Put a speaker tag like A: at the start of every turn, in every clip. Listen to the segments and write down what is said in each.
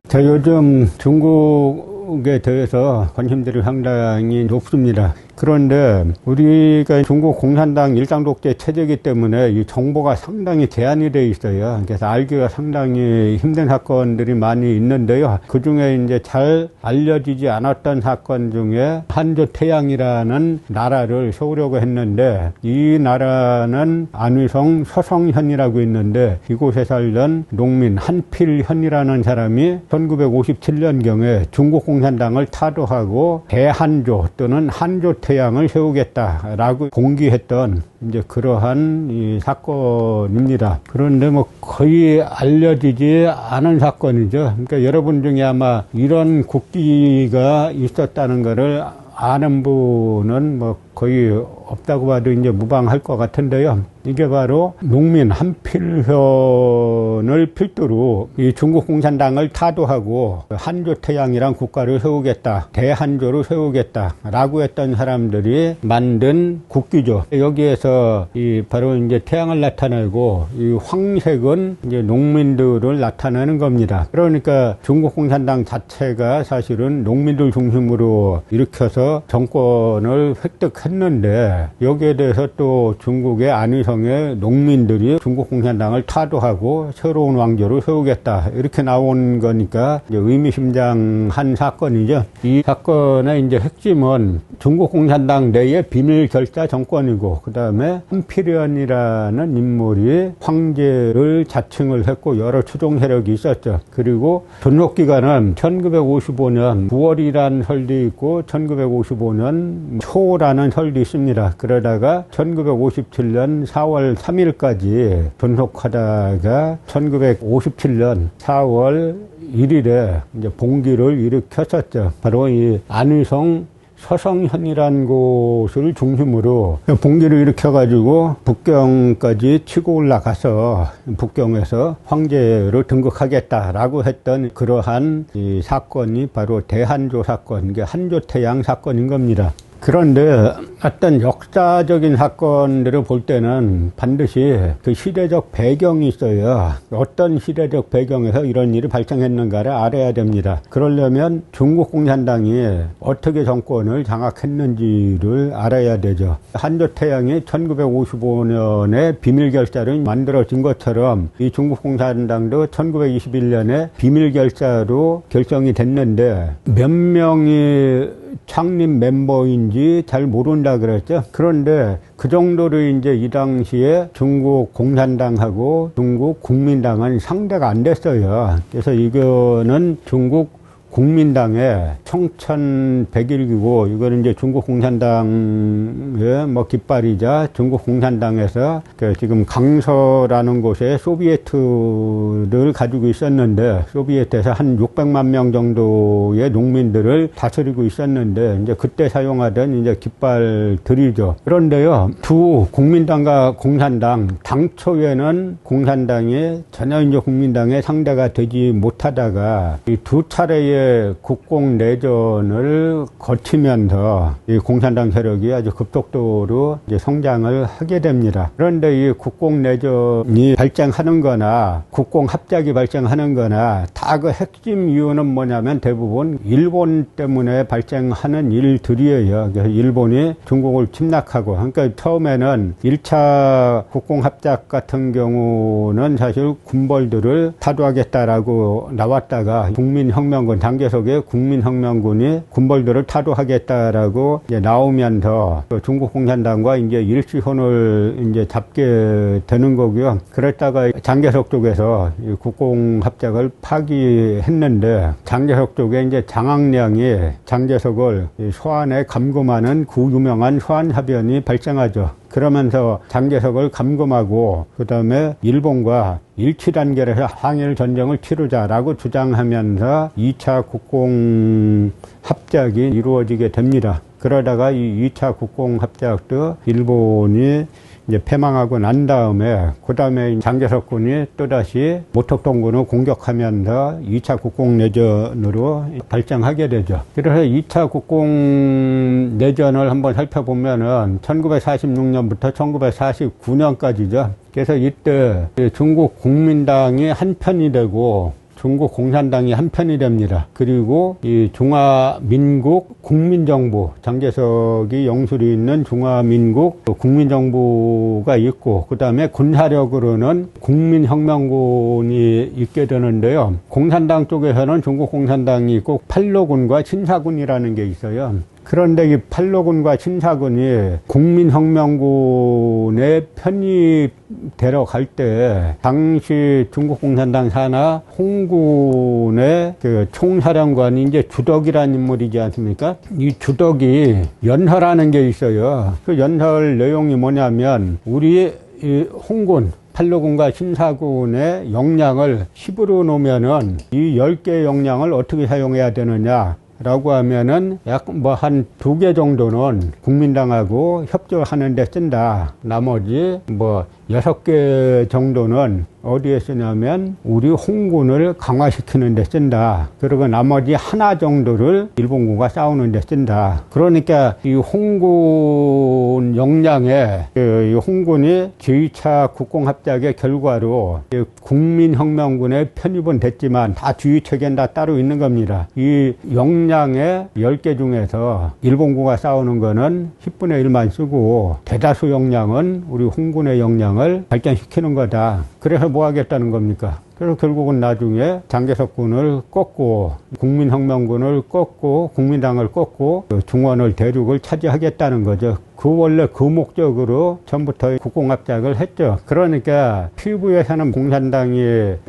A: 저 요즘 중국에 대해서 관심들이 상당히 높습니다. 그런데 우리가 중국 공산당 일당독재 체제이기 때문에 이 정보가 상당히 제한이 되어 있어요. 그래서 알기가 상당히 힘든 사건들이 많이 있는데요. 그 중에 이제 잘 알려지지 않았던 사건 중에 한조태양이라는 나라를 세우려고 했는데, 이 나라는 안위성 서성현이라고 있는데, 이곳에 살던 농민 한필현이라는 사람이 1957년경에 중국 공산당을 타도하고 대한조 또는 한조태양을 세우겠다라고 공기했던 이제 그러한 이 사건입니다. 그런데 뭐 거의 알려지지 않은 사건이죠. 그러니까 여러분 중에 아마 이런 국기가 있었다는 것을 아는 분은 뭐 거의 없다고 봐도 이제 무방할 것 같은데요. 이게 바로 농민 한필현을 필두로 이 중국 공산당을 타도하고 한조태양이란 국가를 세우겠다, 대한조를 세우겠다라고 했던 사람들이 만든 국기죠. 여기에서 이 바로 이제 태양을 나타내고 이 황색은 이제 농민들을 나타내는 겁니다. 그러니까 중국 공산당 자체가 사실은 농민들 중심으로 일으켜서 정권을 획득했는데, 여기에 대해서 또 중국의 안위성의 농민들이 중국 공산당을 타도하고 새로운 왕조를 세우겠다 이렇게 나온 거니까 이제 의미심장한 사건이죠. 이 사건의 이제 핵심은 중국 공산당 내의 비밀 결자 정권이고, 그 다음에 한필현이라는 인물이 황제를 자칭을 했고 여러 추종 세력이 있었죠. 그리고 존속 기간은 1955년 9월이라는 설도 있고 1955년 초라는 설도 있습니다. 그러다가 1957년 4월 3일까지 존속하다가 1957년 4월 1일에 이제 봉기를 일으켰었죠. 바로 이 안위성 서성현이라는 곳을 중심으로 봉기를 일으켜가지고 북경까지 치고 올라가서 북경에서 황제로 등극하겠다라고 했던 그러한 이 사건이 바로 대한조 사건, 이게 한조태양 사건인 겁니다. 그런데 어떤 역사적인 사건들을 볼 때는 반드시 그 시대적 배경이 있어요. 어떤 시대적 배경에서 이런 일이 발생했는가를 알아야 됩니다. 그러려면 중국 공산당이 어떻게 정권을 장악했는지를 알아야 되죠. 한조태양이 1955년에 비밀결사로 만들어진 것처럼 이 중국 공산당도 1921년에 비밀결사로 결정이 됐는데, 몇 명이 창립 멤버인지 잘 모른다 그랬죠. 그런데 그 정도로 이제 이 당시에 중국 공산당하고 중국 국민당은 상대가 안 됐어요. 그래서 이거는 중국 국민당의 청천백일기고, 이거는 이제 중국 공산당의 뭐 깃발이자 중국 공산당에서 지금 강서라는 곳에 소비에트를 가지고 있었는데, 소비에트에서 한 600만 명 정도의 농민들을 다스리고 있었는데, 이제 그때 사용하던 이제 깃발들이죠. 그런데요, 두 국민당과 공산당, 당초에는 공산당이 전혀 이제 국민당의 상대가 되지 못하다가 이 두 차례의 국공 내전을 거치면서 이 공산당 세력이 아주 급속도로 이제 성장을 하게 됩니다. 그런데 이 국공 내전이 발생하는 거나 국공 합작이 발생하는 거나 다 그 핵심 이유는 뭐냐면 대부분 일본 때문에 발생하는 일들이에요. 그래서 일본이 중국을 침략하고, 그러니까 처음에는 1차 국공 합작 같은 경우는 사실 군벌들을 타도하겠다라고 나왔다가 국민혁명군, 장개석의 국민혁명군이 군벌들을 타도하겠다라고 이제 나오면서 중국 공산당과 이제 일시혼을 이제 잡게 되는 거고요. 그랬다가 장개석 쪽에서 이 국공 합작을 파기했는데, 장개석 쪽에 이제 장학량이 장개석을 소환에 감금하는 그 유명한 소환사변이 발생하죠. 그러면서 장개석을 감금하고 그 다음에 일본과 일치 단결해서 항일 전쟁을 치르자라고 주장하면서 2차 국공 합작이 이루어지게 됩니다. 그러다가 이 2차 국공 합작도 일본이 이제 패망하고 난 다음에 그다음에 장개석군이 또다시 모택동군을 공격하면서 2차 국공내전으로 발전하게 되죠. 그래서 2차 국공내전을 한번 살펴보면은 1946년부터 1949년까지죠. 그래서 이때 중국 국민당이 한편이 되고 중국 공산당이 한편이 됩니다. 그리고 이 중화민국 국민정부, 장개석이 영술이 있는 중화민국 국민정부가 있고, 그 다음에 군사력으로는 국민혁명군이 있게 되는데요. 공산당 쪽에서는 중국 공산당이 있고 팔로군과 친사군이라는 게 있어요. 그런데 이 팔로군과 친사군이 국민혁명군에 편입되러 갈 때 당시 중국 공산당 산하 홍군의 그 총사령관이 이제 주덕이라는 인물이지 않습니까? 이 주덕이 연설하는 게 있어요. 그 연설 내용이 뭐냐면 우리 이 홍군 팔로군과 신사군의 역량을 10으로 놓으면은 이 10개의 역량을 어떻게 사용해야 되느냐 라고 하면은 약 뭐 한 2개 정도는 국민당하고 협조하는 데 쓴다. 나머지 뭐 6개 정도는 어디에 쓰냐면 우리 홍군을 강화시키는 데 쓴다. 그리고 나머지 하나 정도를 일본군과 싸우는 데 쓴다. 그러니까 이 홍군 역량에 이 홍군이 제2차 국공합작의 결과로 국민혁명군에 편입은 됐지만 다 주의체계는 다 따로 있는 겁니다. 이 역량의 10개 중에서 일본군과 싸우는 거는 10분의 1만 쓰고 대다수 역량은 우리 홍군의 역량을 발전시키는 거다. 그래서 뭐 하겠다는 겁니까? 그래서 결국은 나중에 장개석군을 꺾고 국민혁명군을 꺾고 국민당을 꺾고 중원을 대륙을 차지하겠다는 거죠. 그 원래 그 목적으로 전부터 국공합작을 했죠. 그러니까 피부에서는 공산당이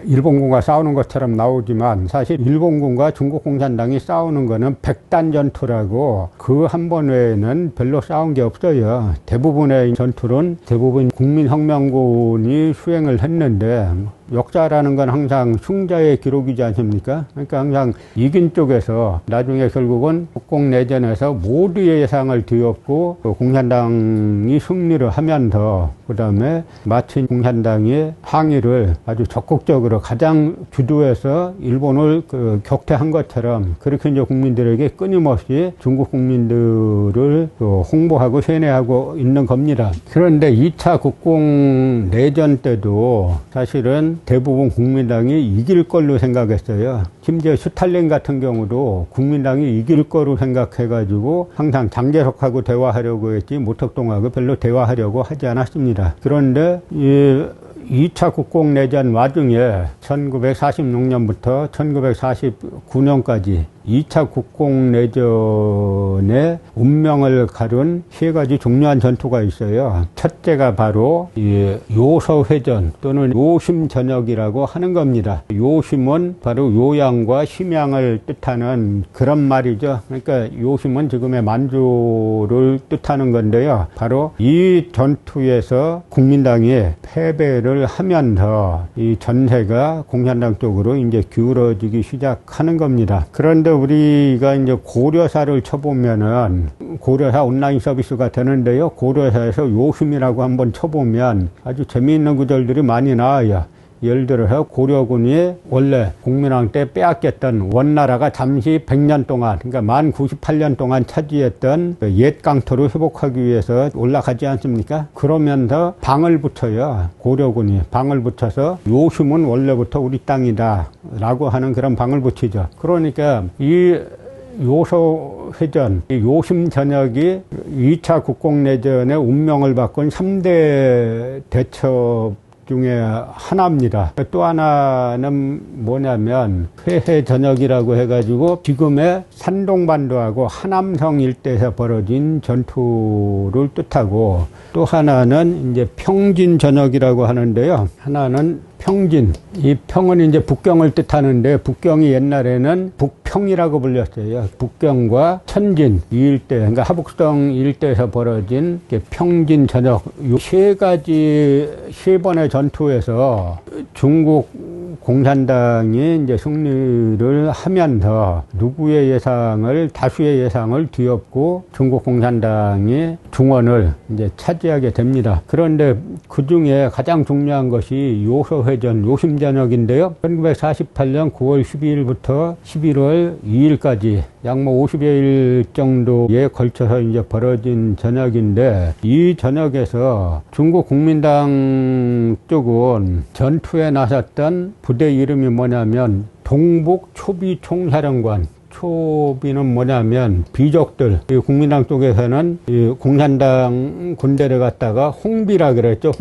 A: 일본군과 싸우는 것처럼 나오지만 사실 일본군과 중국 공산당이 싸우는 거는 백단 전투라고 그 한 번 외에는 별로 싸운 게 없어요. 대부분의 전투는 대부분 국민혁명군이 수행을 했는데 역사라는 건 항상 승자의 기록이지 않습니까? 그러니까 항상 이긴 쪽에서 나중에 결국은 국공내전에서 모두의 예상을 뒤엎고 공산당이 승리를 하면서 그 다음에 마침 공산당이 항의를 아주 적극적으로 가장 주도해서 일본을 격퇴한 것처럼 그렇게 이제 국민들에게 끊임없이 중국 국민들을 홍보하고 세뇌하고 있는 겁니다. 그런데 2차 국공내전 때도 사실은 대부분 국민당이 이길 걸로 생각했어요. 심지어 스탈린 같은 경우도 국민당이 이길 거로 생각해가지고 항상 장개석하고 대화하려고 했지 모택동하고 별로 대화하려고 하지 않았습니다. 그런데 이 2차 국공내전 와중에 1946년부터 1949년까지 2차 국공내전의 운명을 가른 3가지 중요한 전투가 있어요. 첫째가 바로 이 요서회전 또는 요심전역이라고 하는 겁니다. 요심은 바로 요양과 심양을 뜻하는 그런 말이죠. 그러니까 요심은 지금의 만주를 뜻하는 건데요. 바로 이 전투에서 국민당이 패배를 하면서 이 전세가 공산당 쪽으로 이제 기울어지기 시작하는 겁니다. 그런데 우리가 이제 고려사를 쳐보면은 고려사 온라인 서비스가 되는데요. 고려사에서 요심이라고 한번 쳐보면 아주 재미있는 구절들이 많이 나와요. 예를 들어서 고려군이 원래 국민왕 때 빼앗겼던 원나라가 잠시 100년 동안, 그러니까 만 98년 동안 차지했던 옛 강토를 회복하기 위해서 올라가지 않습니까? 그러면서 방을 붙여요. 고려군이 방을 붙여서 요심은 원래부터 우리 땅이다 라고 하는 그런 방을 붙이죠. 그러니까 이 요서회전, 요심 전역이 2차 국공내전의 운명을 바꾼 3대 대첩 중에 하나입니다. 또 하나는 뭐냐면 회해 전역이라고 해가지고 지금의 산동반도하고 하남성 일대에서 벌어진 전투를 뜻하고, 또 하나는 이제 평진 전역이라고 하는데요. 하나는 평진. 이 평은 이제 북경을 뜻하는데 북경이 옛날에는 북평이라고 불렸어요. 북경과 천진 이 일대, 그러니까 하북성 일대에서 벌어진 평진 전역, 이 3번의 전투에서 중국 공산당이 이제 승리를 하면서 누구의 예상을, 다수의 예상을 뒤엎고 중국 공산당이 중원을 이제 차지하게 됩니다. 그런데 그 중에 가장 중요한 것이 요소회전, 요심전역인데요. 1948년 9월 12일부터 11월 2일까지 약 50여일 정도에 걸쳐서 이제 벌어진 전역인데, 이 전역에서 중국 국민당 쪽은 전투에 나섰던 부대 이름이 뭐냐면 동북 초비 총사령관. 초비는 뭐냐면 비족들, 국민당 쪽에서는 공산당 군대를 갖다가 홍비라 그랬죠.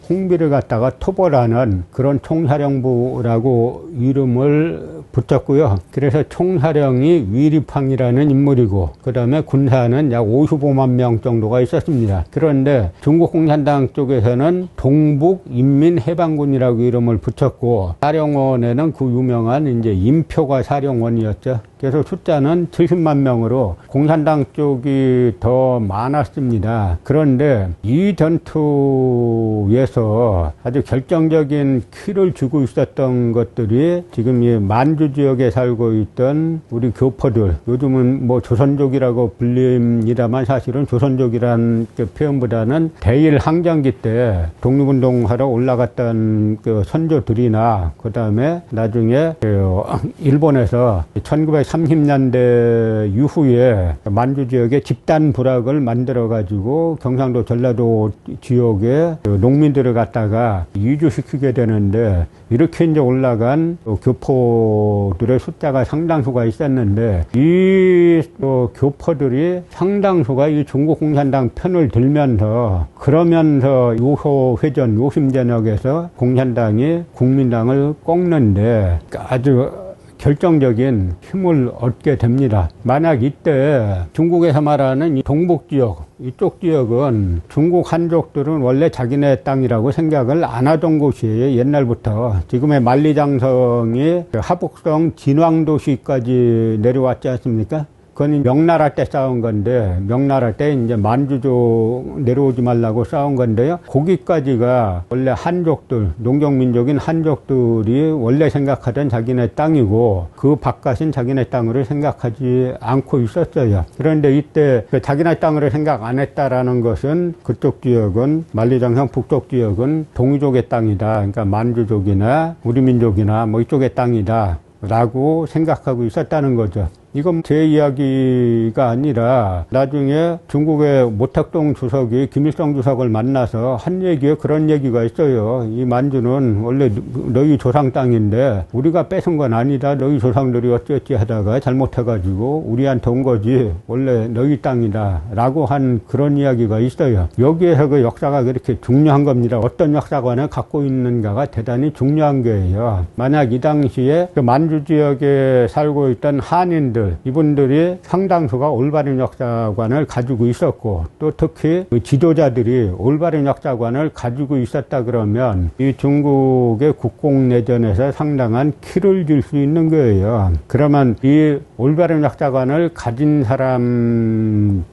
A: 홍비를 갖다가 토벌하는 그런 총사령부라고 이름을 붙였고요. 그래서 총사령이 위리팡이라는 인물이고, 그 다음에 군사는 약 55만 명 정도가 있었습니다. 그런데 중국 공산당 쪽에서는 동북인민해방군이라고 이름을 붙였고, 사령원에는 그 유명한 이제 임표가 사령원이었죠. 그래서 숫자는 70만 명으로 공산당 쪽이 더 많았습니다. 그런데 이 전투에서 아주 결정적인 키를 쥐고 있었던 것들이 지금 이 만주 지역에 살고 있던 우리 교포들, 요즘은 뭐 조선족이라고 불립니다만 사실은 조선족이란 그 표현보다는 대일 항쟁기 때 독립운동하러 올라갔던 그 선조들이나, 그 다음에 나중에 그 일본에서 1930년대 이후에 만주 지역에 집단 부락을 만들어 가지고 경상도 전라도 지역에 농민들을 갖다가 이주시키게 되는데, 이렇게 이제 올라간 교포들의 숫자가 상당수가 있었는데, 이 교포들이 상당수가 이 중국 공산당 편을 들면서, 그러면서 요소회전, 요심전역에서 공산당이 국민당을 꺾는데 아주 결정적인 힘을 얻게 됩니다. 만약 이때 중국에서 말하는 이 동북지역, 이쪽 지역은 중국 한족들은 원래 자기네 땅이라고 생각을 안 하던 곳이에요. 옛날부터. 지금의 만리장성이 하북성 진왕도시까지 내려왔지 않습니까? 그건 명나라 때 싸운 건데, 명나라 때 이제 만주족 내려오지 말라고 싸운 건데요. 거기까지가 원래 한족들, 농경민족인 한족들이 원래 생각하던 자기네 땅이고, 그 바깥은 자기네 땅으로 생각하지 않고 있었어요. 그런데 이때 자기네 땅으로 생각 안 했다라는 것은, 그쪽 지역은, 만리장성 북쪽 지역은 동이족의 땅이다. 그러니까 만주족이나 우리 민족이나 뭐 이쪽의 땅이다 라고 생각하고 있었다는 거죠. 이건 제 이야기가 아니라 나중에 중국의 모택동 주석이 김일성 주석을 만나서 한 얘기에 그런 얘기가 있어요. 이 만주는 원래 너희 조상 땅인데 우리가 뺏은 건 아니다. 너희 조상들이 어찌어찌 하다가 잘못해가지고 우리한테 온 거지. 원래 너희 땅이다. 라고 한 그런 이야기가 있어요. 여기에서 그 역사가 그렇게 중요한 겁니다. 어떤 역사관을 갖고 있는가가 대단히 중요한 거예요. 만약 이 당시에 그 만주 지역에 살고 있던 한인들, 이분들이 상당수가 올바른 역사관을 가지고 있었고, 또 특히 그 지도자들이 올바른 역사관을 가지고 있었다 그러면 이 중국의 국공내전에서 상당한 키를 줄 수 있는 거예요. 그러면 이 올바른 역사관을 가진 사람들이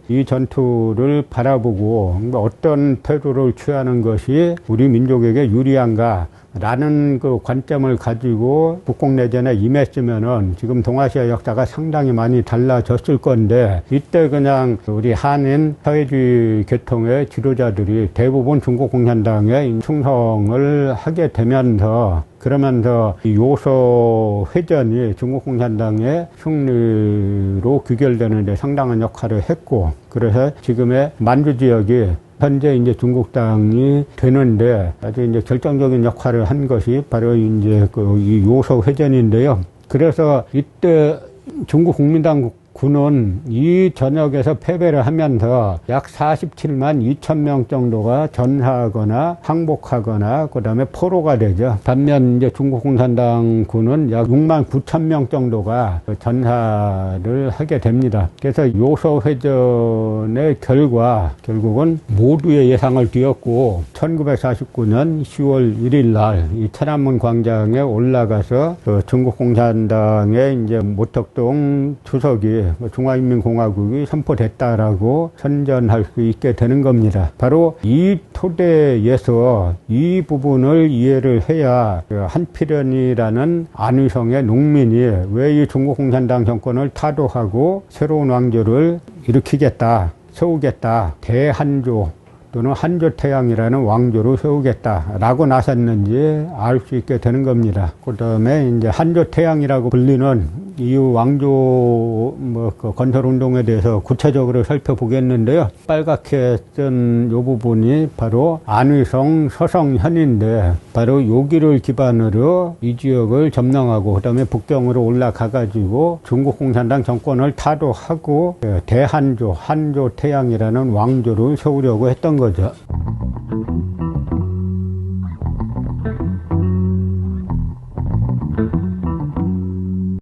A: 이 전투를 바라보고 어떤 태도를 취하는 것이 우리 민족에게 유리한가 라는 그 관점을 가지고 국공내전에 임했으면은 지금 동아시아 역사가 상당히 많이 달라졌을 건데, 이때 그냥 우리 한인 사회주의 계통의 지도자들이 대부분 중국 공산당에 충성을 하게 되면서, 그러면서 이 요소 회전이 중국 공산당의 승리로 귀결되는 데 상당한 역할을 했고, 그래서 지금의 만주 지역이 현재 이제 중국 땅이 되는데 아주 이제 결정적인 역할을 한 것이 바로 이제 그 이 요소 회전인데요. 그래서 이때 중국 국민당 군은 이 전역에서 패배를 하면서 약 47만 2천 명 정도가 전사하거나 항복하거나 그 다음에 포로가 되죠. 반면 이제 중국 공산당 군은 약 6만 9천 명 정도가 전사를 하게 됩니다. 그래서 요소회전의 결국은 모두의 예상을 뒤엎고 1949년 10월 1일 날 이 천안문 광장에 올라가서 그 중국 공산당의 이제 모택동 주석이 중화인민공화국이 선포됐다라고 선전할 수 있게 되는 겁니다. 바로 이 토대에서 이 부분을 이해를 해야 한필연이라는 안의성의 농민이 왜 이 중국共產당 정권을 타도하고 새로운 왕조를 일으키겠다, 세우겠다, 대한조 또는 한조태양이라는 왕조를 세우겠다라고 나섰는지 알 수 있게 되는 겁니다. 그 다음에 이제 한조태양이라고 불리는 이후 왕조 건설 운동에 대해서 구체적으로 살펴보겠는데요. 빨갛게 쓴 이 부분이 바로 안의성 서성현인데 바로 여기를 기반으로 이 지역을 점령하고 그다음에 북경으로 올라가가지고 중국共產당 정권을 타도하고 대한조, 한조태양이라는 왕조를 세우려고 했던 거죠.